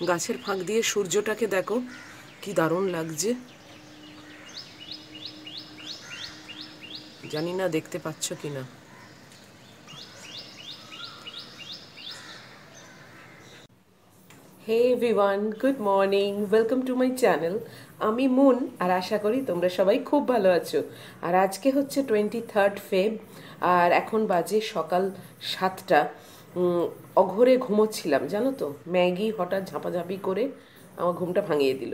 গাছের ফাঁক দিয়ে সূর্যটাকে দেখো কি দারুণ লাগছে। জানি না দেখতে পাচ্ছ কিনা। Hey everyone, good morning, welcome to my channel. আমি মুন, আর আশা করি তোমরা সবাই খুব ভালো আছো। আর আজকে হচ্ছে 23 ফেব, আর এখন বাজে সকাল 7টা। অঘোরে ঘুমোচ্ছিলাম জানো তো, ম্যাগি হঠাৎ ঝাঁপাঝাঁপি করে আমার ঘুমটা ভাঙিয়ে দিল।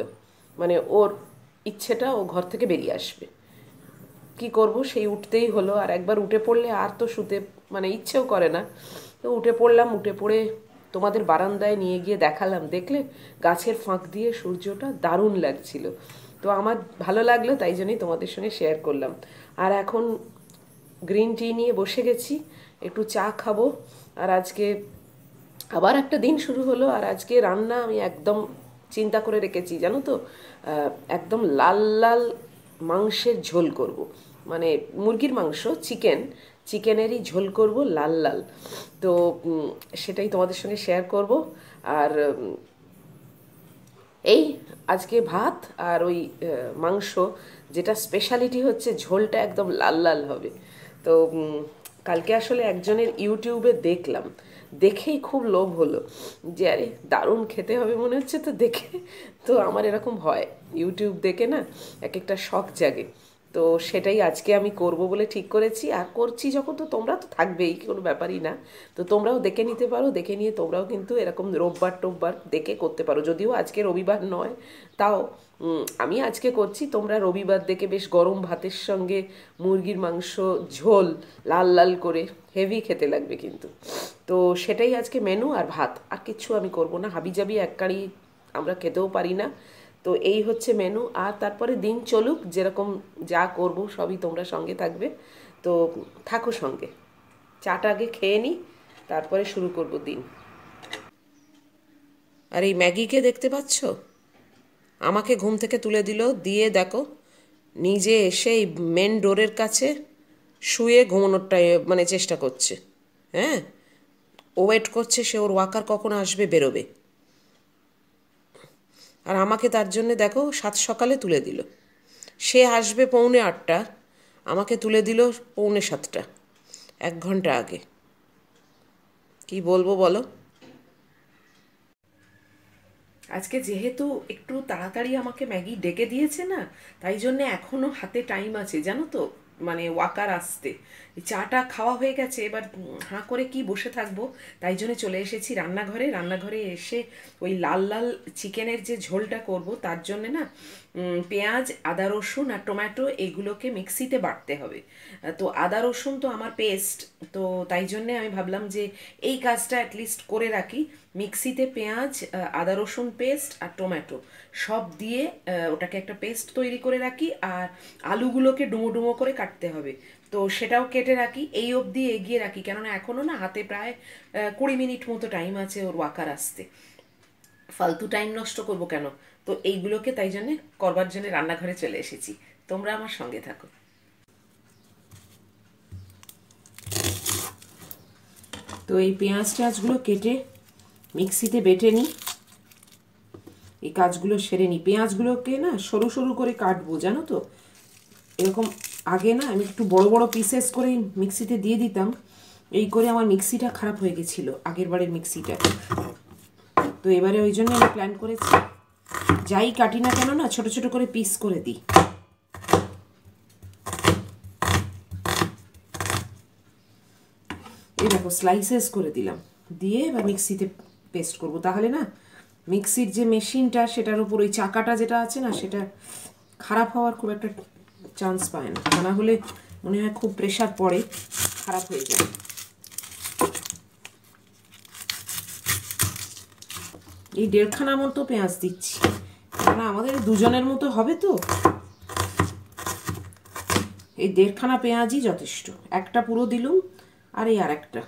মানে ওর ইচ্ছেটা ও ঘর থেকে বেরিয়ে আসবে, কি করব, সেই উঠতেই হলো। আর একবার উঠে পড়লে আর তো শুতে মানে ইচ্ছেও করে না। তো উঠে পড়লাম, উঠে পড়ে তোমাদের বারান্দায় নিয়ে গিয়ে দেখালাম। দেখলে গাছের ফাঁক দিয়ে সূর্যটা দারুণ লাগছিল। তো আমার ভালো লাগলো, তাই জন্যই তোমাদের সঙ্গে শেয়ার করলাম। আর এখন গ্রিন টি নিয়ে বসে গেছি, একটু চা খাবো। আর আজকে আবার একটা দিন শুরু হলো। আর আজকে রান্না আমি একদম চিন্তা করে রেখেছি জানো তো, একদম লাল লাল মাংসের ঝোল করব। মানে মুরগির মাংস, চিকেনেরই ঝোল করব লাল লাল। তো সেটাই তোমাদের সঙ্গে শেয়ার করব। আর এই আজকে ভাত আর ওই মাংস, যেটা স্পেশালিটি হচ্ছে ঝোলটা একদম লাল লাল হবে। তো কালকে আসলে একজনের ইউটিউবে দেখলাম, দেখেই খুব লোভ হলো যে আরে দারুণ খেতে হবে মনে হচ্ছে তো দেখে। তো আমার এরকম হয়, ইউটিউব দেখে না এক একটা শখ জাগে। তো সেটাই আজকে আমি করব বলে ঠিক করেছি। আর করছি যখন, তো তোমরা তো থাকবেই, কোনো ব্যাপারই না। তো তোমরাও দেখে নিতে পারো, দেখে নিয়ে তোমরাও কিন্তু এরকম রোববার টোববার দেখে করতে পারো। যদিও আজকে রবিবার নয়, তাও আমি আজকে করছি, তোমরা রবিবার দেখে বেশ গরম ভাতের সঙ্গে মুরগির মাংস ঝোল লাল লাল করে, হেভি খেতে লাগবে কিন্তু। তো সেটাই আজকে মেনু, আর ভাত, আর কিচ্ছু আমি করব না। হাবিজাবি এক কারি আমরা খেতেও পারি না। তো এই হচ্ছে মেনু। আর তারপরে দিন চলুক, যেরকম যা করব সবই তোমরা সঙ্গে থাকবে। তো থাকো সঙ্গে। চাটা আগে খেয়ে নিই, তারপরে শুরু করব দিন। আর এই ম্যাগিকে দেখতে পাচ্ছ, আমাকে ঘুম থেকে তুলে দিল, দিয়ে দেখো নিজে এসে এই মেন ডোরের কাছে শুয়ে ঘুমানোরটাই মানে চেষ্টা করছে। হ্যাঁ, ও ওয়েট করছে, সে ওর ওয়াকার কখন আসবে, বেরোবে। আর আমাকে তার জন্যে দেখো 7 সকালে তুলে দিল। সে আসবে 7:45, আমাকে তুলে দিল 6:45, 1 ঘন্টা আগে। কি বলবো বলো। আজকে যেহেতু একটু তাড়াতাড়ি আমাকে ম্যাগি ডেকে দিয়েছে না, তাই জন্য এখনও হাতে টাইম আছে জানো তো, মানে ওয়াকার আসতে। চাটা খাওয়া হয়ে গেছে, এবার হাঁ করে কি বসে থাকবো, তাই জন্য চলে এসেছি রান্নাঘরে। রান্নাঘরে এসে ওই লাল লাল চিকেনের যে ঝোলটা করব, তার জন্যে না পেঁয়াজ, আদা রসুন আর টমেটো এগুলোকে মিক্সিতে বাটতে হবে। তো আদা রসুন তো আমার পেস্ট, তো তাই জন্যে আমি ভাবলাম যে এই কাজটা অ্যাটলিস্ট করে রাখি। মিক্সিতে পেঁয়াজ, আদা রসুন পেস্ট আর টমেটো সব দিয়ে ওটাকে একটা পেস্ট তৈরি করে রাখি। আর আলুগুলোকে ডুমো ডুমো করে কাটতে হবে, তো সেটাও কেটে রাখি। এই অবধি এগিয়ে রাখি, কেননা এখনও না হাতে প্রায় 20 মিনিট মতো টাইম আছে ওর ওয়াকার আসতে। ফালতু টাইম নষ্ট করব কেন। তো এইগুলোকে তাই জন্যে করবার জন্য রান্নাঘরে চলে এসেছি। তোমরা আমার সঙ্গে থাকো। তো এই পেঁয়াজ টেঁয়াজগুলো কেটে মিক্সিতে বেটে নিই, এই কাজগুলো সেরে নিই। পেঁয়াজগুলোকে না সরু সরু করে কাটবো জানো তো, এরকম। আগে না আমি একটু বড় বড় পিসেস করে মিক্সিতে দিয়ে দিতাম, এই করে আমার মিক্সিটা খারাপ হয়ে গেছিলো, আগের বারের মিক্সিটা। তো এবারে ওই জন্য আমি প্ল্যান করেছি, যাই কাটি না কেন না ছোট ছোট করে পিস করে দিই। এই দেখো স্লাইসেস করে দিলাম, দিয়ে এবার মিক্সিতে পেস্ট করব। তাহলে না মিক্সির যে মেশিনটা, সেটার উপর ওই চাকাটা যেটা আছে না, সেটা খারাপ হওয়ার খুব একটা চান্স পায় না। তা না হলে মনে হয় খুব প্রেশার পড়ে, খারাপ হয়ে যায়। এই 1.5খানা মতো পেঁয়াজ দিচ্ছি, কেন আমাদের দুজনের মতো হবে তো। এই 1.5খানা পেঁয়াজই যথেষ্ট, একটা পুরো দিলুম, আর এই আর একটা।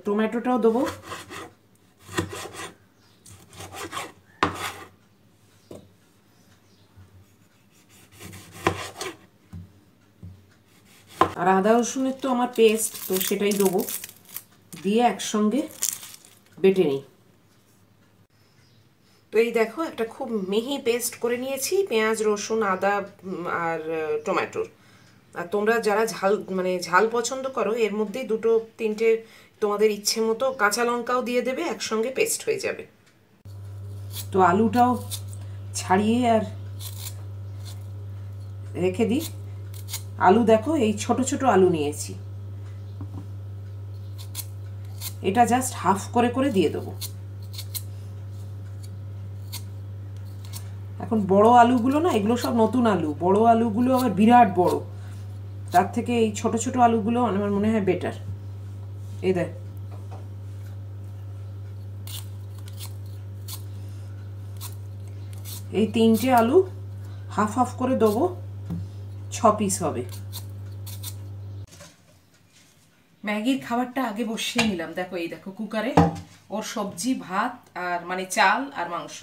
টমেটোটাও দেবো। আর আদা রসুনের তো আমার পেস্ট, তো সেটাই দেবো। দিয়ে একসঙ্গে বেটে নিই। তো এই দেখো একটা খুব মিহি পেস্ট করে নিয়েছি পেঁয়াজ, রসুন, আদা আর টমেটোর। আর তোমরা যারা ঝাল পছন্দ করো এর মধ্যেই 2-3টে তোমাদের ইচ্ছে মতো কাঁচা লঙ্কাও দিয়ে দেবে, একসঙ্গে পেস্ট হয়ে যাবে। তো আলুটাও ছাড়িয়ে আর রেখে দিই। আলু দেখো এই ছোট ছোট আলু নিয়েছি, এটা জাস্ট হাফ করে করে দিয়ে দেবো। এখন বড় আলুগুলো না, এগুলো সব নতুন আলু, বড় আলুগুলো আবার বিরাট বড়, তার থেকে এই ছোট ছোট আলুগুলো আমার মনে হয় বেটার। এই দেখ, এই 3টে আলু হাফ হাফ করে দেবো, 6 পিস হবে। ম্যাগির খাবারটা আগে বসিয়ে নিলাম, দেখো এই দেখো কুকারে ওর সবজি, ভাত আর মানে চাল আর মাংস।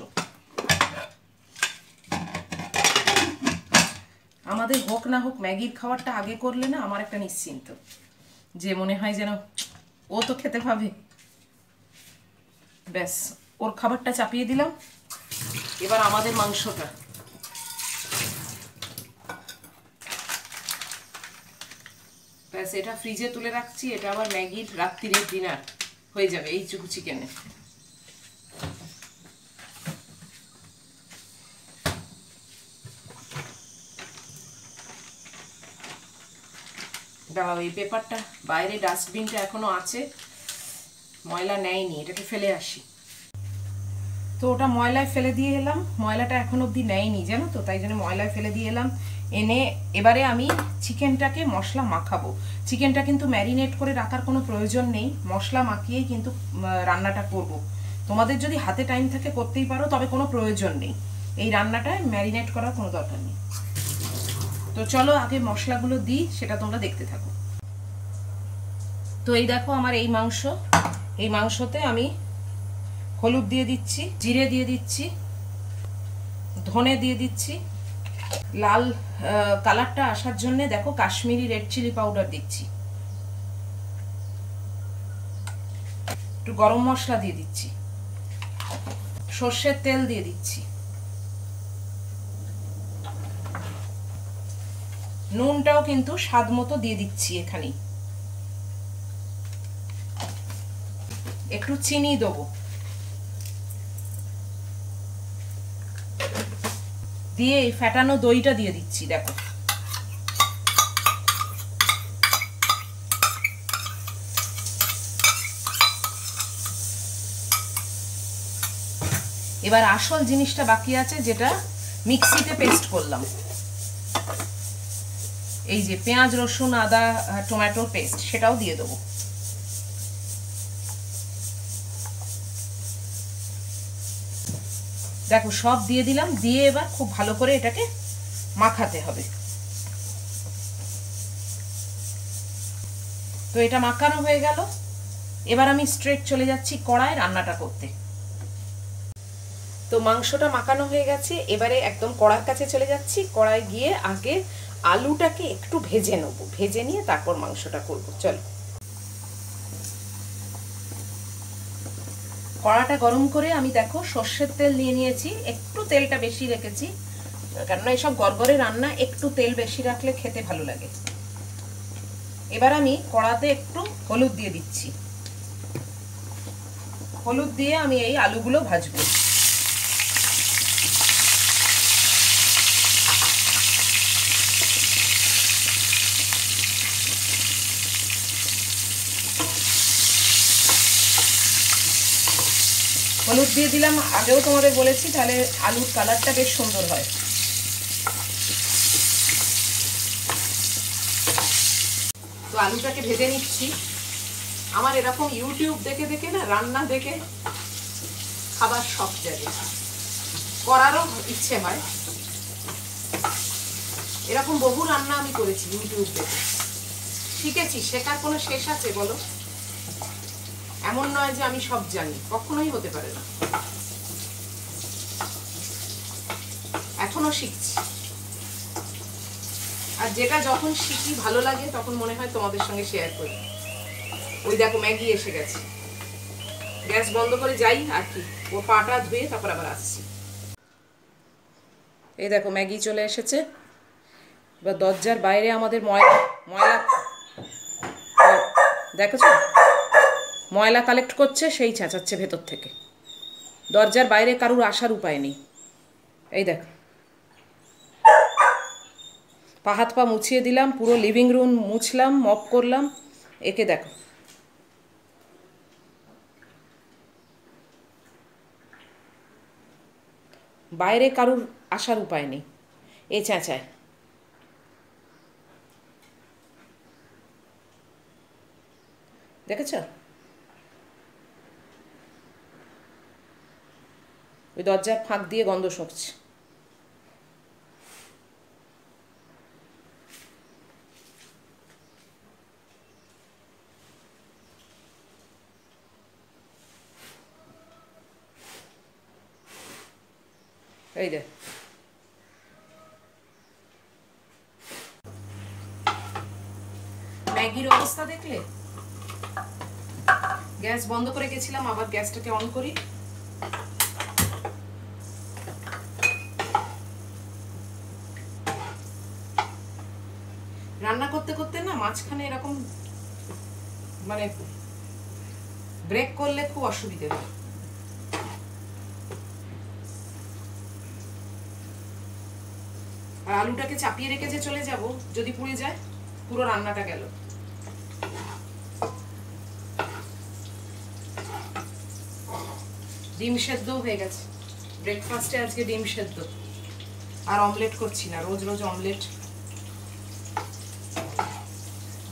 আমাদের হোক না হোক ম্যাগির খাবারটা আগে করলে না আমার একটা নিশ্চিন্ত, যে মনে হয় যেন ও তো খেতে পাবে। ব্যাস, ওর খাবারটা চাপিয়ে দিলাম, এবার আমাদের মাংসটা। ব্যাস, এটা ফ্রিজে তুলে রাখছি, এটা আবার ম্যাগির রাত্রিরের ডিনার হয়ে যাবে এইটুকু চিকেনে। দাঁড়াও, এই পেপারটা বাইরে ডাস্টবিনটা এখনো আছে, ময়লা নেয়নি, এটাকে ফেলে আসি। তো ওটা ময়লায় ফেলে দিয়ে এলাম, ময়লাটা এখন অবধি নেয়নি জানো তো, তাই জন্য ময়লায় ফেলে দিয়ে এলাম। এনে এবারে আমি চিকেনটাকে মশলা মাখাবো। চিকেনটা কিন্তু ম্যারিনেট করে রাখার কোনো প্রয়োজন নেই, মশলা মাখিয়েই কিন্তু রান্নাটা করব। তোমাদের যদি হাতে টাইম থাকে করতেই পারো, তবে কোনো প্রয়োজন নেই, এই রান্নাটায় ম্যারিনেট করার কোনো দরকার নেই। তো চলো আগে মশলাগুলো দিই, সেটা তোমরা দেখতে থাকো। তো এই দেখো আমার এই মাংস, এই মাংসতে আমি হলুদ দিয়ে দিচ্ছি, জিরে দিয়ে দিচ্ছি, ধনে দিয়ে দিচ্ছি, লাল কালারটা আসার জন্য দেখো কাশ্মীরি রেড চিলি পাউডার দিচ্ছি, একটু গরম মশলা দিয়ে দিচ্ছি, সর্ষের তেল দিয়ে দিচ্ছি, নুনটাও কিন্তু স্বাদ মতো দিয়ে দিচ্ছি এখানে, একটু চিনি দেবো, দিয়ে এই ফ্যাটানো দইটা দিয়ে দিচ্ছি। দেখো এবার আসল জিনিসটা বাকি আছে, যেটা মিক্সিতে পেস্ট করলাম, এই যে পেঁয়াজ, রসুন, আদা, টমেটো পেস্ট, সেটাও দিয়ে দেবো। দেখো সব দিয়ে দিলাম, দিয়ে এবার খুব ভালো করে এটাকে মাখাতে হবে। তো এটা মাখানো হয়ে গেল, এবার আমি স্ট্রেট চলে যাচ্ছি কড়ায় রান্নাটা করতে। তো মাংসটা মাখানো হয়ে গেছে, এবারে একদম কড়ার কাছে চলে যাচ্ছি। কড়ায় গিয়ে আগে আলুটাকে একটু ভেজে নেব, ভেজে নিয়ে তারপর মাংসটা করব। চলো, কড়াটা গরম করে আমি দেখো সর্ষের তেল নিয়ে নিয়েছি, একটু তেলটা বেশি রেখেছি, কেননা এসব গড়গড়ে রান্না একটু তেল বেশি রাখলে খেতে ভালো লাগে। এবার আমি কড়াতে একটু হলুদ দিয়ে দিচ্ছি, হলুদ দিয়ে আমি এই আলুগুলো ভাজবো। হলুদ দিয়ে দিলাম, আগেও তোমাদের বলেছি, তাহলে আলুর কালারটা বেশ সুন্দর হয়। তো আলুটাকে ভেজে নিচ্ছি। আমার এরকম ইউটিউব দেখে দেখে না, রান্না দেখে খাবার শখ জাগে, করারও ইচ্ছে হয়। এরকম বহু রান্না আমি করেছি ইউটিউব দেখে, শিখেছি, শেখার কোনো শেষ আছে বলো? এমন নয় যে আমি সব জানি, কখনোই হতে পারে না। এখনো শিখছি, আর যেটা যখন শিখি ভালো লাগে তখন মনে হয় তোমাদের সঙ্গে শেয়ার করি। ওই দেখো ম্যাগি এসে গেছে, গ্যাস বন্ধ করে যাই আর কি, ও পাটা ধুয়ে তারপর আবার আসছি। এই দেখো ম্যাগি চলে এসেছে। এবার দরজার বাইরে আমাদের ময়লা ময়লা দেখেছো, ময়লা কালেক্ট করছে, সেই চেঁচাচ্ছে ভেতর থেকে। দরজার বাইরে কারুর আসার উপায় নেই। এই দেখো পা হাত পা মুছিয়ে দিলাম, পুরো লিভিং রুম মুছলাম, মপ করলাম। একে দেখো, বাইরে কারুর আসার উপায় নেই, এ চেঁচায়। দেখেছ, ওই দরজার ফাঁক দিয়ে গন্ধ শুঁকছে। এই দেখ, ম্যাগির অবস্থা দেখলে। গ্যাস বন্ধ করে গেছিলাম, আবার গ্যাসটাকে অন করি। রান্না করতে করতে না মাঝখানে এরকম মানে ব্রেক করলে খুব অসুবিধে হয়। আর আলুটাকে চাপিয়ে রেখে যে চলে যাব, যদি পুড়ে যায় পুরো রান্নাটা গেল। ডিম সেদ্ধও হয়ে গেছে, ব্রেকফাস্টে আজকে ডিম সেদ্ধ। আর অমলেট করছি না, রোজ রোজ অমলেট।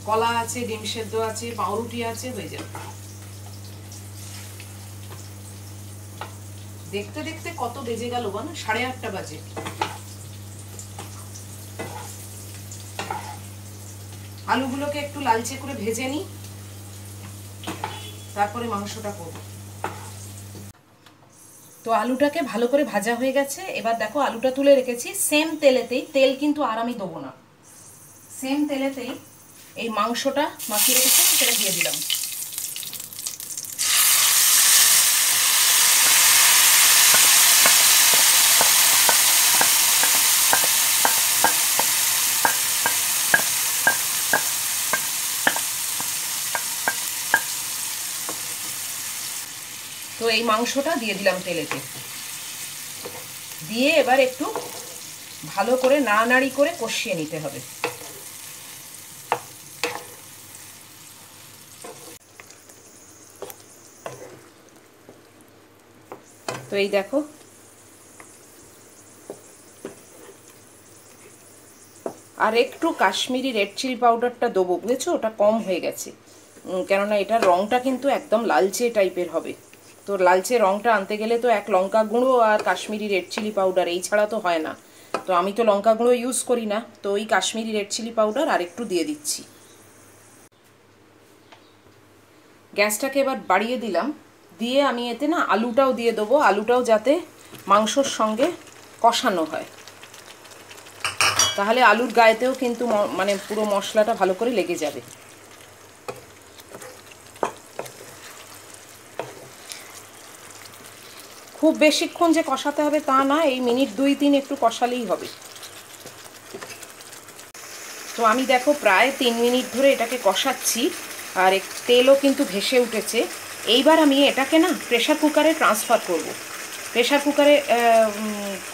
কলা আছে, ডিম সেদ্ধ আছে, পাউরুটি আছে, হয়ে যাবে। দেখতে দেখতে কত বেজে গেল বলো, 8:30 বাজে। আলুগুলোকে একটু লালচে করে ভেজে নিই, তারপরে মাংসটা করব। তো আলুটাকে ভালো করে ভাজা হয়ে গেছে। এবার দেখো আলুটা তুলে রেখেছি সেম তেলেতেই, তেল কিন্তু আর আমি দেবো না, সেম তেলেতেই এই মাংসটা মাখিয়ে রেখেছি সেটা দিয়ে দিলাম। তো এই মাংসটা দিয়ে দিলাম তেলেতে, দিয়ে এবার একটু ভালো করে নাড়ানাড়ি করে কষিয়ে নিতে হবে। তো এই দেখো আর একটু কাশ্মীরি রেড চিলি পাউডারটা দেবো, বুঝেছো, ওটা কম হয়ে গেছে, কেননা এটার রঙটা কিন্তু একদম লালচে টাইপের হবে। তো লালচে রঙটা আনতে গেলে তো এক লঙ্কা গুঁড়ো আর কাশ্মীরি রেড চিলি পাউডার, এই ছাড়া তো হয় না। তো আমি তো লঙ্কা গুঁড়ো ইউজ করি না, তো ওই কাশ্মীরি রেড চিলি পাউডার আর একটু দিয়ে দিচ্ছি। গ্যাসটাকে এবার বাড়িয়ে দিলাম, দিয়ে আমি এতে না আলুটাও দিয়ে দেবো, আলুটাও যাতে মাংসর সঙ্গে কষানো হয়, তাহলে আলুর গায়েতেও কিন্তু মানে পুরো মশলাটা ভালো করে লেগে যাবে। খুব বেশিক্ষণ যে কষাতে হবে তা না, এই মিনিট 2-3 একটু কষালেই হবে। তো আমি দেখো প্রায় 3 মিনিট ধরে এটাকে কষাচ্ছি, আর তেলও কিন্তু ভেসে উঠেছে। এইবার আমি এটাকে না প্রেশার কুকারে ট্রান্সফার করব। প্রেশার কুকারে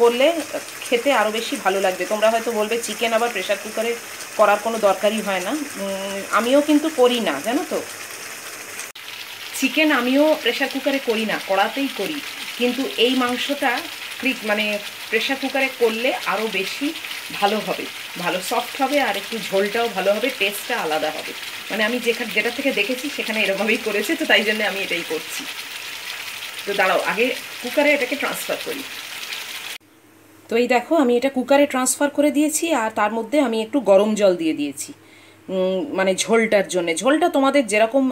করলে খেতে আরও বেশি ভালো লাগবে। তোমরা হয়তো বলবে চিকেন আবার প্রেশার কুকারে করার কোনো দরকারই হয় না, আমিও কিন্তু করি না, জানো তো। চিকেন আমিও প্রেশার কুকারে করি না, কড়াতেই করি, কিন্তু এই মাংসটা মানে প্রেশার কুকারে করলে আরও বেশি ভালো হবে, ভালো সফট হবে, আর একটু ঝোলটাও ভালো হবে, টেস্টটা আলাদা হবে। মানে আমি যেটা থেকে দেখেছি সেখানে এরকমভাবেই করেছে, তো তাই জন্য আমি এটাই করছি। তো দাঁড়াও আগে কুকারে এটাকে ট্রান্সফার করি। তো এই দেখো আমি এটা কুকারে ট্রান্সফার করে দিয়েছি, আর তার মধ্যে আমি একটু গরম জল দিয়ে দিয়েছি, মানে ঝোলটার জন্যে। ঝোলটা তোমাদের যেরকম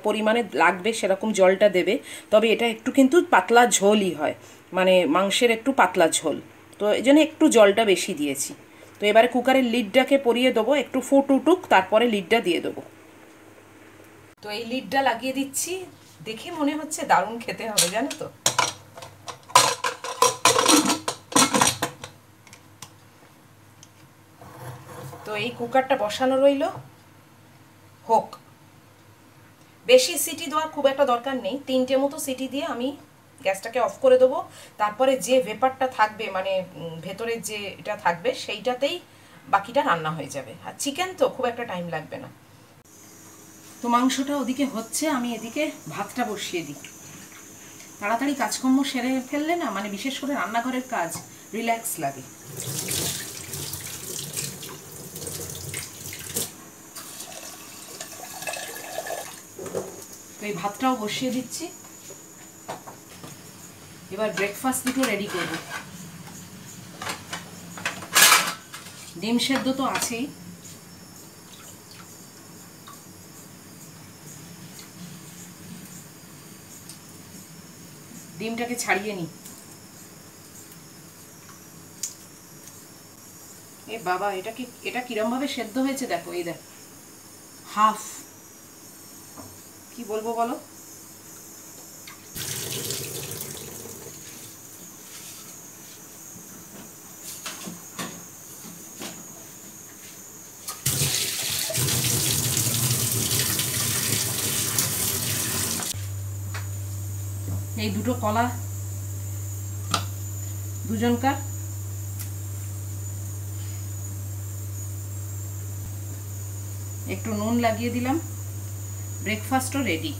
পরিমাণে লাগবে সেরকম জলটা দেবে, তবে এটা একটু কিন্তু পাতলা ঝোলই হয়, মানে মাংসের একটু পাতলা ঝোল, তো এই জন্য একটু জলটা বেশি দিয়েছি। তো এবারে কুকারের লিডটাকে পরিয়ে দেবো, একটু ফুট উঠুক, তারপরে লিডটা দিয়ে দেবো। তো এই লিডটা লাগিয়ে দিচ্ছি, দেখে মনে হচ্ছে দারুণ খেতে হবে, জানো তো। তো এই কুকারটা বসানো রইল, হোক। বেশি সিটি দেওয়ার খুব একটা দরকার নেই, 3টে মতো সিটি দিয়ে আমি গ্যাসটাকে অফ করে দেবো। তারপরে যে ভেপারটা থাকবে, মানে ভেতরের যে এটা থাকবে, সেইটাতেই বাকিটা রান্না হয়ে যাবে। আর চিকেন তো খুব একটা টাইম লাগবে না। তো মাংসটা ওদিকে হচ্ছে, আমি এদিকে ভাতটা বসিয়ে দিই। তাড়াতাড়ি কাজকর্ম সেরে ফেললে না, মানে বিশেষ করে রান্নাঘরের কাজ রিল্যাক্স লাগে। তো এই ভাতটাও বসিয়ে দিচ্ছি। এবার ব্রেকফাস্ট দুটো রেডি করব। ডিম সেদ্ধ তো আছেই, ডিমটাকে ছাড়িয়ে নিই। এ বাবা, এটা কিরম ভাবে সেদ্ধ হয়েছে দেখো, এই দেখ, হাফ। কি বলবো বলো। এই দুটো কলা দুজনকার। একটু নুন লাগিয়ে দিলাম, ব্রেকফাস্টও রেডি।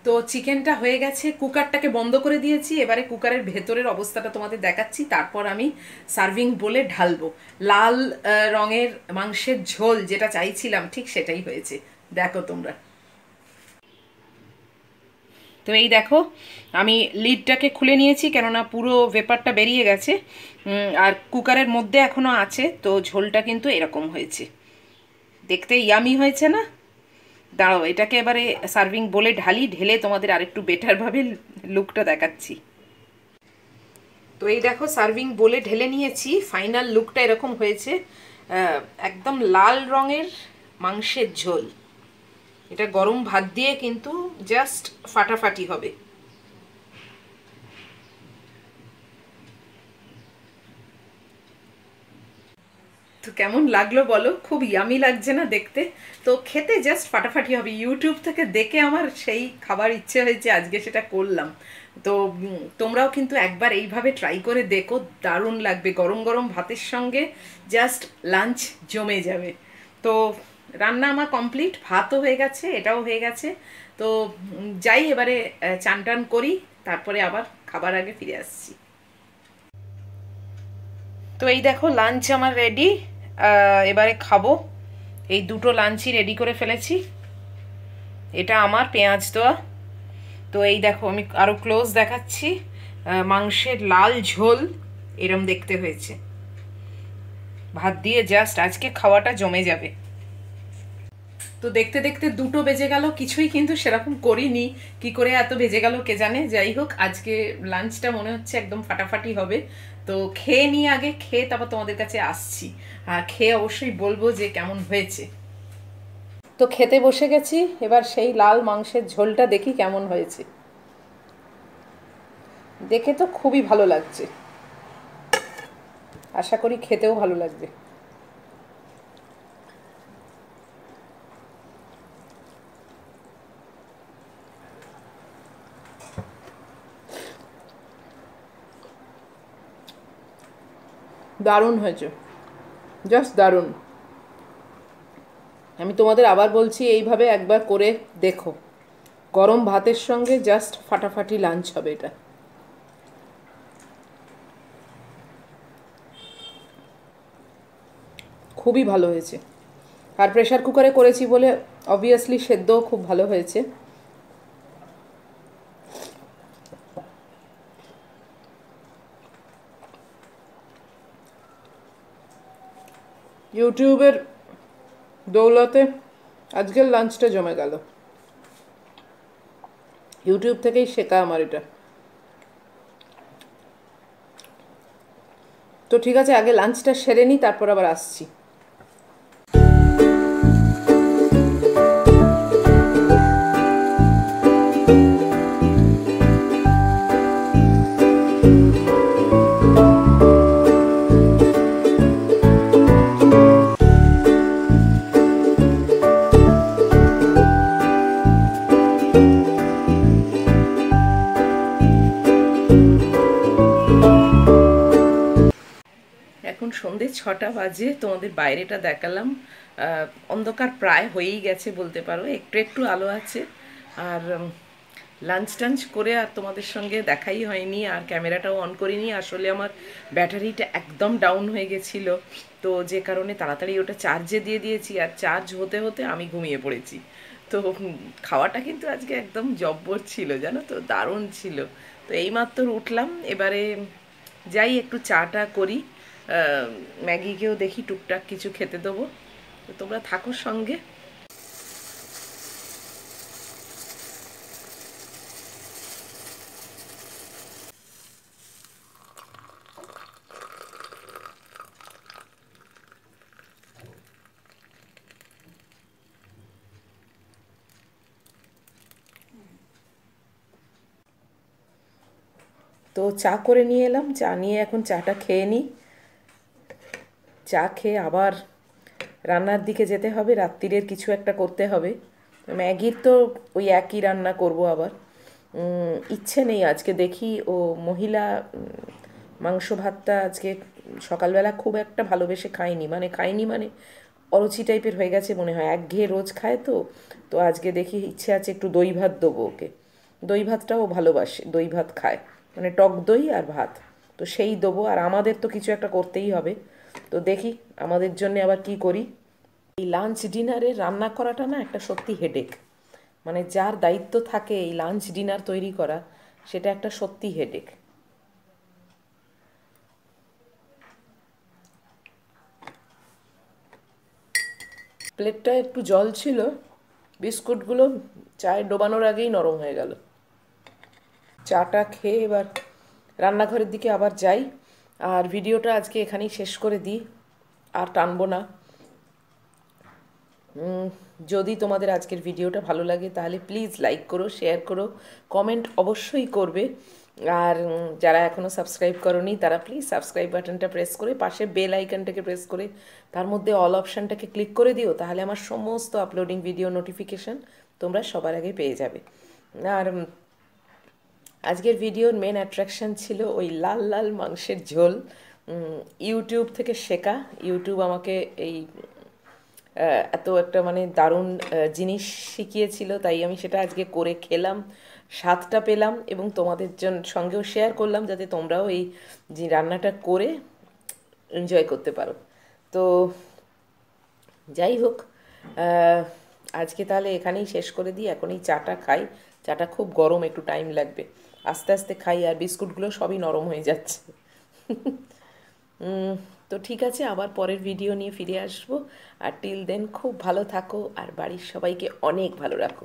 তো চিকেনটা হয়ে গেছে, কুকারটাকে বন্ধ করে দিয়েছি। এবারে কুকারের ভেতরের অবস্থাটা তোমাদের দেখাচ্ছি, তারপর আমি সার্ভিং বলে ঢালবো। লাল রঙের মাংসের ঝোল যেটা চাইছিলাম, ঠিক সেটাই হয়েছে, দেখো তোমরা। তো এই দেখো, আমি লিডটাকে খুলে নিয়েছি, কেননা পুরো ভেপারটা বেরিয়ে গেছে। আর কুকারের মধ্যে এখনও আছে, তো ঝোলটা কিন্তু এরকম হয়েছে, দেখতে ইয়ামি হয়েছে না। দাঁড়াও, এটাকে এবারে সার্ভিং বলে ঢালি, ঢেলে তোমাদের আরেকটু বেটারভাবে লুকটা দেখাচ্ছি। তো এই দেখো, সার্ভিং বলে ঢেলে নিয়েছি, ফাইনাল লুকটা এরকম হয়েছে। একদম লাল রঙের মাংসের ঝোল। এটা গরম ভাত দিয়ে কিন্তু জাস্ট ফাটাফাটি হবে। তো কেমন লাগলো বলো, খুব ইয়ামি লাগছে না দেখতে? তো খেতে জাস্ট ফাটাফাটি হবে। ইউটিউব থেকে দেখে আমার সেই খাবার ইচ্ছে হয়েছে, আজকে সেটা করলাম। তো তোমরাও কিন্তু একবার এইভাবে ট্রাই করে দেখো, দারুণ লাগবে। গরম গরম ভাতের সঙ্গে জাস্ট লাঞ্চ জমে যাবে। তো রান্না আমার কমপ্লিট, ভাতও হয়ে গেছে, এটাও হয়ে গেছে। তো যাই এবারে চান টান করি, তারপরে আবার খাবার আগে ফিরে আসছি। তো এই দেখো, লাঞ্চ আমার রেডি, এবারে খাবো। এই দুটো লাঞ্চই রেডি করে ফেলেছি। এটা আমার পেঁয়াজ দেওয়া। তো এই দেখো, আমি আরও ক্লোজ দেখাচ্ছি। মাংসের লাল ঝোল এরম দেখতে হয়েছে। ভাত দিয়ে জাস্ট আজকে খাওয়াটা জমে যাবে। তো দেখতে দেখতে 2টো বেজে গেল, কিছুই কিন্তু সেরকম করিনি, কি করে এত বেজে গেল কে জানে। যাই হোক, আজকে লাঞ্চটা মনে হচ্ছে একদম ফাটাফাটি হবে। তো খেয়ে নিয়ে, আগে খেয়ে তারপর তোমাদের কাছে আসছি। খেয়ে অবশ্যই বলবো যে কেমন হয়েছে। তো খেতে বসে গেছি, এবার সেই লাল মাংসের ঝোলটা দেখি কেমন হয়েছে। দেখে তো খুবই ভালো লাগছে, আশা করি খেতেও ভালো লাগবে। দারুণ হয়েছে, জাস্ট দারুণ। আমি তোমাদের আবার বলছি, এইভাবে একবার করে দেখো, গরম ভাতের সঙ্গে জাস্ট ফাটাফাটি লাঞ্চ হবে এটা। খুবই ভালো হয়েছে। আর প্রেশার কুকারে করেছি বলে অবভিয়াসলি সেদ্ধও খুব ভালো হয়েছে। ইউটিউবের দৌলতে আজকের লাঞ্চটা জমে গেল। ইউটিউব থেকেই শেখা আমার এটা। তো ঠিক আছে, আগে লাঞ্চটা সেরে নিই, তারপর আবার আসছি। সন্ধে 6টা বাজে, তোমাদের বাইরেটা দেখালাম। অন্ধকার প্রায় হয়েই গেছে বলতে পারো, একটু একটু আলো আছে। আর লাঞ্চ টাঞ্চ করে আর তোমাদের সঙ্গে দেখাই হয়নি, আর ক্যামেরাটাও অন করিনি। আসলে আমার ব্যাটারিটা একদম ডাউন হয়ে গেছিলো, তো যে কারণে তাড়াতাড়ি ওটা চার্জে দিয়ে দিয়েছি, আর চার্জ হতে হতে আমি ঘুমিয়ে পড়েছি। তো খাওয়াটা কিন্তু আজকে একদম জব্বর ছিল, জানো তো, দারুণ ছিল। তো এইমাত্র উঠলাম, এবারে যাই একটু চাটা করি, ম্যাগিকেও দেখি টুকটাক কিছু খেতে দেবো। তো তোমরা থাকো সঙ্গে। তো চা করে নিয়ে এলাম, চা নিয়ে এখন চাটা খেয়ে নিই। চা খেয়ে আবার রান্নার দিকে যেতে হবে, রাত্রিরের কিছু একটা করতে হবে। ম্যাগির তো ওই একই রান্না করব আবার। ইচ্ছে নেই আজকে, দেখি ও মহিলা মাংস ভাতটা আজকে সকালবেলা খুব একটা ভালোবেসে খাইনি মানে অরুচি টাইপের হয়ে গেছে মনে হয়, একঘেয়ে রোজ খায় তো। তো আজকে দেখি ইচ্ছে আছে একটু দই ভাত দেবো ওকে। দই ভাতটাও ভালোবাসে, দই ভাত খায়, মানে টক দই আর ভাত। তো সেই দেবো, আর আমাদের তো কিছু একটা করতেই হবে। তো দেখি আমাদের জন্য আবার কি করি। এই লাঞ্চ ডিনারে রান্না করাটা না একটা সত্যি হেডেক, মানে যার দায়িত্ব থাকে এই লাঞ্চ ডিনার তৈরি করা, সেটা একটা সত্যি হেডেক। প্লেটটা একটু জল ছিল, বিস্কুটগুলো চায়ে ডোবানোর আগেই নরম হয়ে গেল। চাটা খেয়ে এবার রান্নাঘরের দিকে আবার যাই, আর ভিডিওটা আজকে এখানেই শেষ করে দিই, আর টানবো না। যদি তোমাদের আজকের ভিডিওটা ভালো লাগে তাহলে প্লিজ লাইক করো, শেয়ার করো, কমেন্ট অবশ্যই করবে। আর যারা এখনও সাবস্ক্রাইব করোনি তারা প্লিজ সাবস্ক্রাইব বাটনটা প্রেস করে পাশে বেল আইকনটাকে প্রেস করে তার মধ্যে অল অপশানটাকে ক্লিক করে দিও, তাহলে আমার সমস্ত আপলোডিং ভিডিও নোটিফিকেশান তোমরা সবার আগে পেয়ে যাবে। আর আজকের ভিডিওর মেন অ্যাট্রাকশান ছিল ওই লাল লাল মাংসের ঝোল। ইউটিউব থেকে শেখা, ইউটিউব আমাকে এই এত একটা মানে দারুণ জিনিস শিখিয়েছিল, তাই আমি সেটা আজকে করে খেলাম, স্বাদটা পেলাম এবং তোমাদের সঙ্গেও শেয়ার করলাম, যাতে তোমরাও এই যে রান্নাটা করে এনজয় করতে পারো। তো যাই হোক, আজকে তাহলে এখানেই শেষ করে দিই, এখন এই চাটা খাই। চাটা খুব গরম, একটু টাইম লাগবে, আস্তে আস্তে খাই, আর বিস্কুটগুলো সবই নরম হয়ে যাচ্ছে। তো ঠিক আছে, আবার পরের ভিডিও নিয়ে ফিরে আসবো। আর টিল দেন খুব ভালো থাকো, আর বাড়ির সবাইকে অনেক ভালো রাখো।